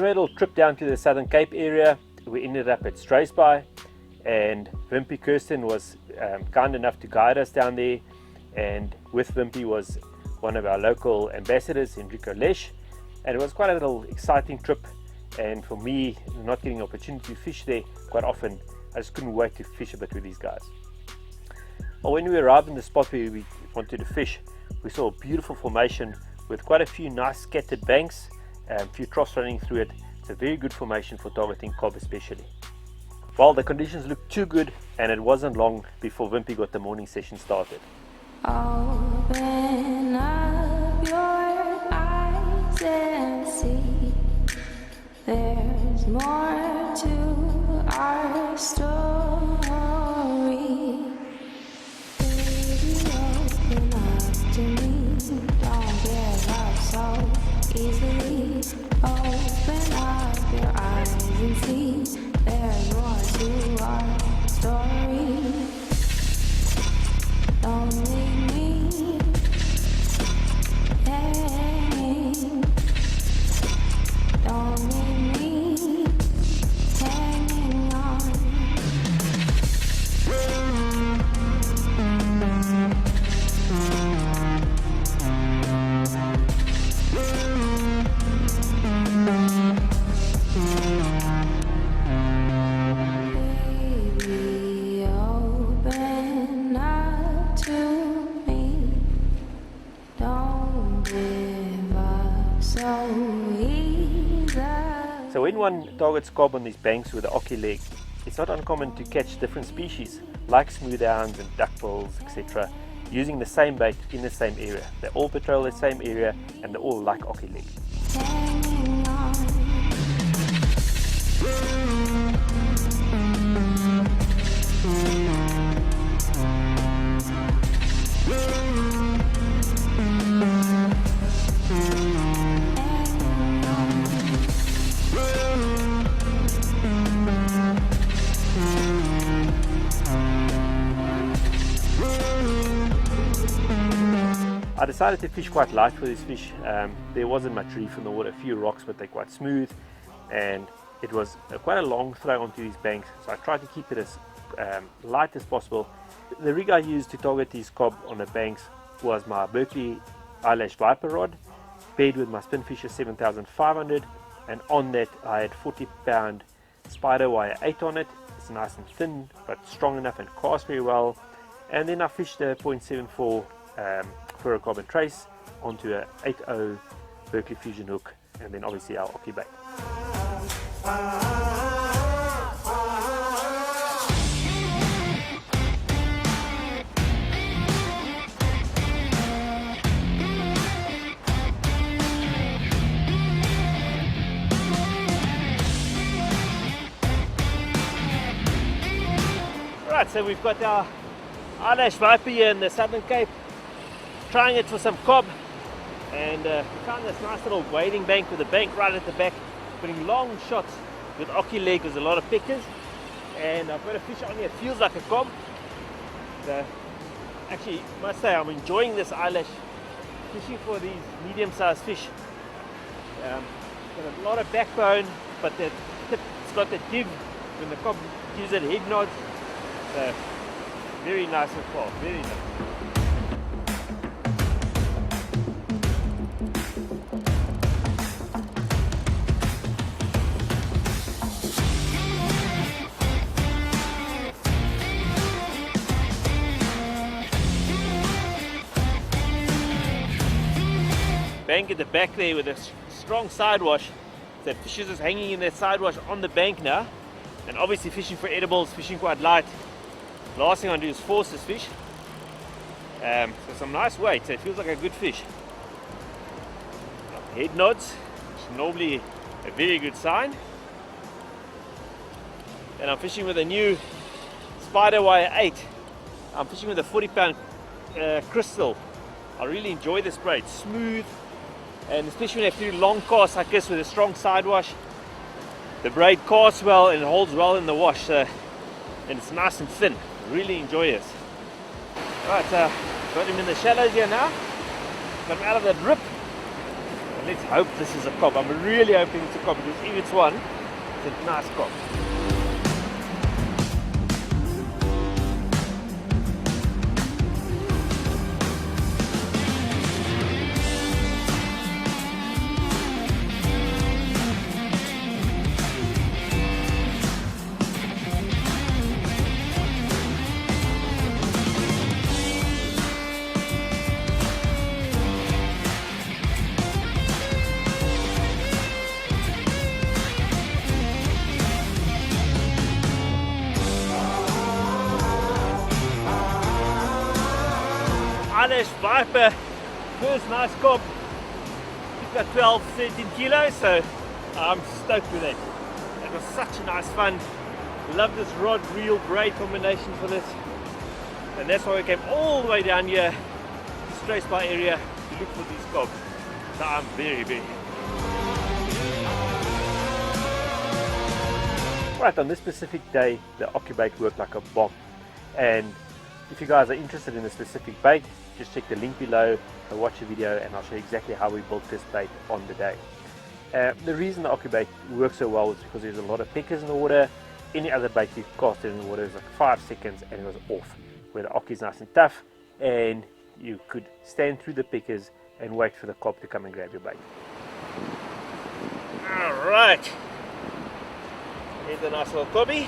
we made a little trip down to the Southern Cape area. We ended up at Struisbaai, and Wimpie Kirsten was kind enough to guide us down there, and with Wimpie was one of our local ambassadors, Hendrico Lesch, and it was quite a little exciting trip. And for me, not getting an opportunity to fish there quite often, I just couldn't wait to fish a bit with these guys. Well, when we arrived in the spot where we wanted to fish, we saw a beautiful formation with quite a few nice scattered banks, a few troughs running through it. It's a very good formation for targeting cob especially. Well, the conditions looked too good, and it wasn't long before Wimpie got the morning session started. Open up your eyes and see there's more to our story. Baby, open up to me. Don't give up so easily. Open up your eyes and see there's more to our story. Don't leave me hanging. Don't leave me hanging on. Baby, open up to me. Don't give up so easy. So when one targets cob on these banks with the Occi leg, it's not uncommon to catch different species like smoothhounds and duckbills, etc., using the same bait in the same area. They all patrol the same area and they all like Occi leg. Hanging on. I decided to fish quite light for these fish. There wasn't much reef in the water, a few rocks, but they're quite smooth, and it was quite a long throw onto these banks, so I tried to keep it as light as possible. The rig I used to target these cob on the banks was my Berkeley eyelash viper rod paired with my Spinfisher 7500, and on that I had 40-pound spider wire 8 on it. It's nice and thin but strong enough and casts very well. And then I fished a 0.74 fluorocarbon trace onto a 8.0 Berkeley Fusion hook, and then obviously our Occi bait. Right, so we've got our eyelash viper here in the Southern Cape, trying it for some cob, and we found this nice little wading bank with a bank right at the back, putting long shots with Occi leg with a lot of pickers, and I've got a fish on here. It feels like a cob. So actually, must say I'm enjoying this eyelash fishing for these medium-sized fish. Got a lot of backbone, but the tip, it's got the give when the cob gives it head nods. So very nice and far, very nice. Bank at the back there with a strong side wash. So fish is just hanging in that side wash on the bank now, and obviously fishing for edibles, fishing quite light. Last thing I do is force this fish. So some nice weight, so it feels like a good fish. Head nods, which is normally a very good sign. And I'm fishing with a new Spider Wire 8. I'm fishing with a 40-pound crystal. I really enjoy this braid, smooth, and especially when I do long casts like this with a strong side wash, the braid casts well and holds well in the wash, and it's nice and thin. Really enjoy this. Right, got him in the shallows here now. Got him out of that rip. And let's hope this is a cob. I'm really hoping it's a cob, because if it's one, it's a nice cob. Irish Viper, first nice cob. He's got 12, 13 kilos, so I'm stoked with it. It was such a nice fun. Love this rod reel braid combination for this, and that's why we came all the way down here to Straits Bay area to look for these cobs. So I'm very happy. Right, on this specific day the Occi bait worked like a bomb, and if you guys are interested in a specific bait, just check the link below, watch the video, and I'll show you exactly how we built this bait on the day. The reason the Occi bait works so well is because there's a lot of pickers in the water. Any other bait you cast in the water is like 5 seconds and it was off. Where the Occi is nice and tough, and you could stand through the pickers and wait for the cob to come and grab your bait. Alright, here's a nice little cobby.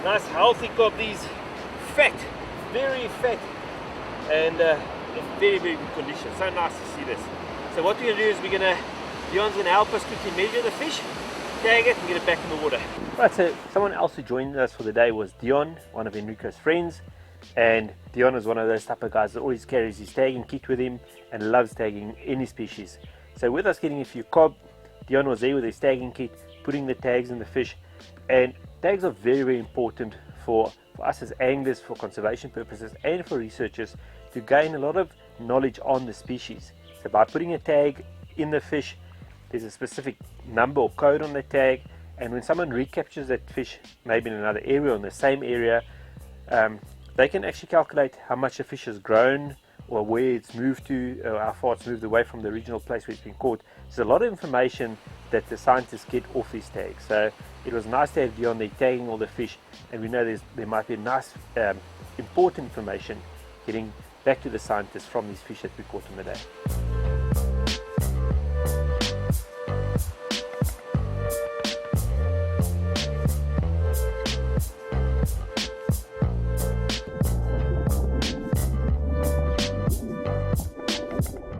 Nice healthy cob, these fat, very fat, and in very good condition. So nice to see this. So what we're going to do is Dion's going to help us quickly measure the fish, tag it and get it back in the water. Right, so someone else who joined us for the day was Dion, one of Hendrico's friends, and Dion is one of those type of guys that always carries his tagging kit with him and loves tagging any species. So with us getting a few cob, Dion was there with his tagging kit, putting the tags in the fish, and tags are very important for us as anglers, for conservation purposes, and for researchers to gain a lot of knowledge on the species. So by putting a tag in the fish, there's a specific number or code on the tag, and when someone recaptures that fish, maybe in another area or in the same area, they can actually calculate how much the fish has grown, or where it's moved to, or how far it's moved away from the original place where it's been caught. There's a lot of information that the scientists get off these tags. So it was nice to have Dion there tagging all the fish, and we know there might be nice important information getting back to the scientists from these fish that we caught on the day.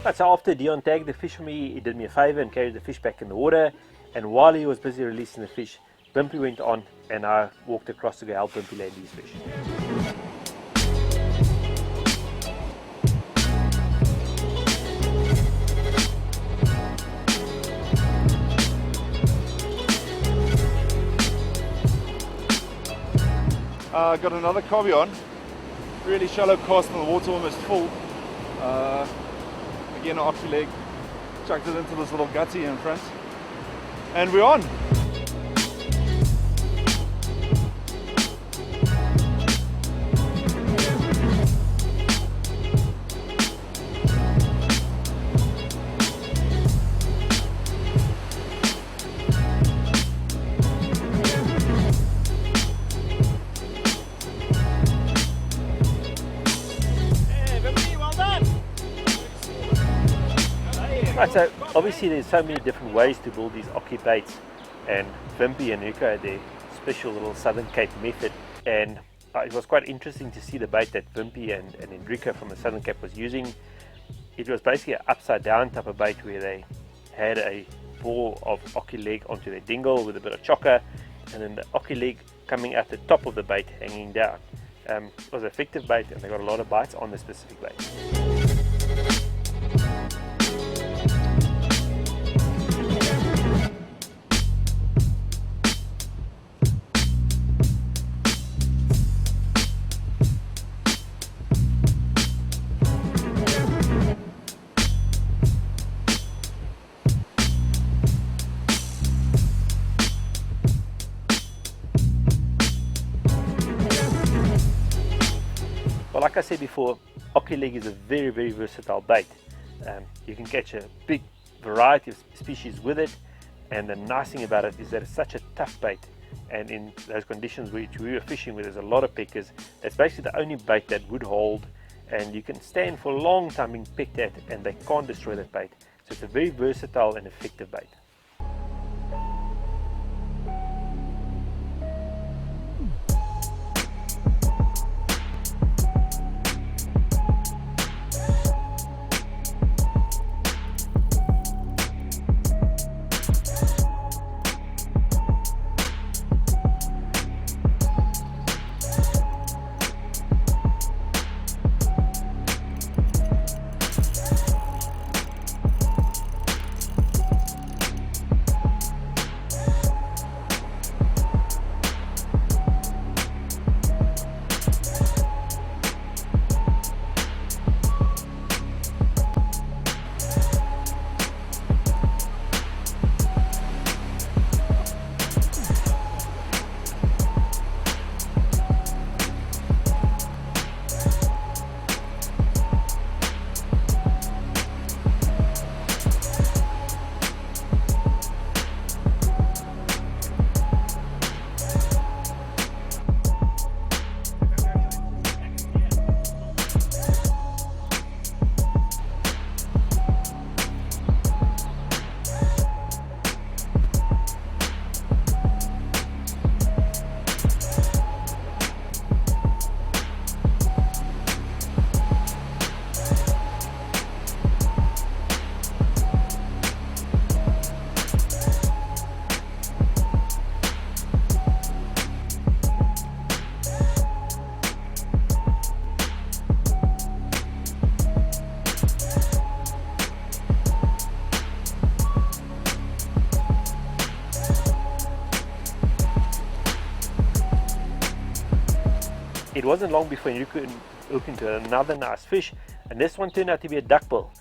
Right, so after Dion tagged the fish for me, he did me a favor and carried the fish back in the water, and while he was busy releasing the fish, Wimpie went on and I walked across to go help Wimpie land these fish. Got another cobby on, really shallow cast and the water almost full. Again, an Occi leg, chucked it into this little gutsy in front, and we're on. Right, so obviously there's so many different ways to build these Occi baits, and Wimpie and Hendrico had their special little Southern Cape method, and it was quite interesting to see the bait that Wimpie and Hendrico from the Southern Cape was using. It was basically an upside down type of bait where they had a ball of Occi leg onto their dingle with a bit of Chokka, and then the Occi leg coming at the top of the bait hanging down. It was an effective bait, and they got a lot of bites on the specific bait. Well, like I said before, Occi leg is a very versatile bait. You can catch a big variety of species with it, and the nice thing about it is that it's such a tough bait, and in those conditions which we were fishing with, there's a lot of pickers. It's basically the only bait that would hold, and you can stand for a long time being picked at and they can't destroy that bait. So it's a very versatile and effective bait. It wasn't long before Hendrico hooked into another nice fish, and this one turned out to be a duckbill.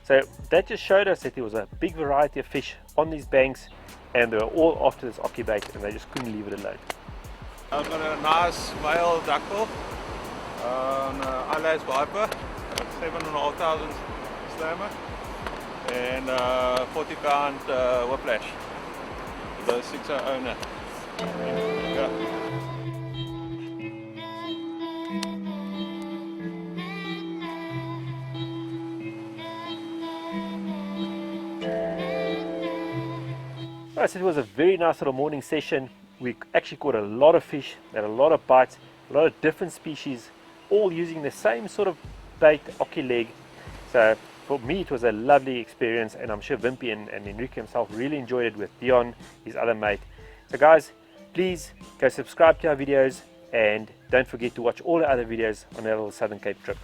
So that just showed us that there was a big variety of fish on these banks, and they were all after this Occi bait, and they just couldn't leave it alone. I've got a nice male duckbill on eyelash viper, 7,500 slammer, and 40 count whiplash. The 6er owner. Yeah. Right, so it was a very nice little morning session. We actually caught a lot of fish, had a lot of bites, a lot of different species, all using the same sort of bait, Occi leg. So for me it was a lovely experience, and I'm sure Wimpie and Hendrico himself really enjoyed it with Dion, his other mate. So guys, please go subscribe to our videos, and don't forget to watch all the other videos on our little Southern Cape trip.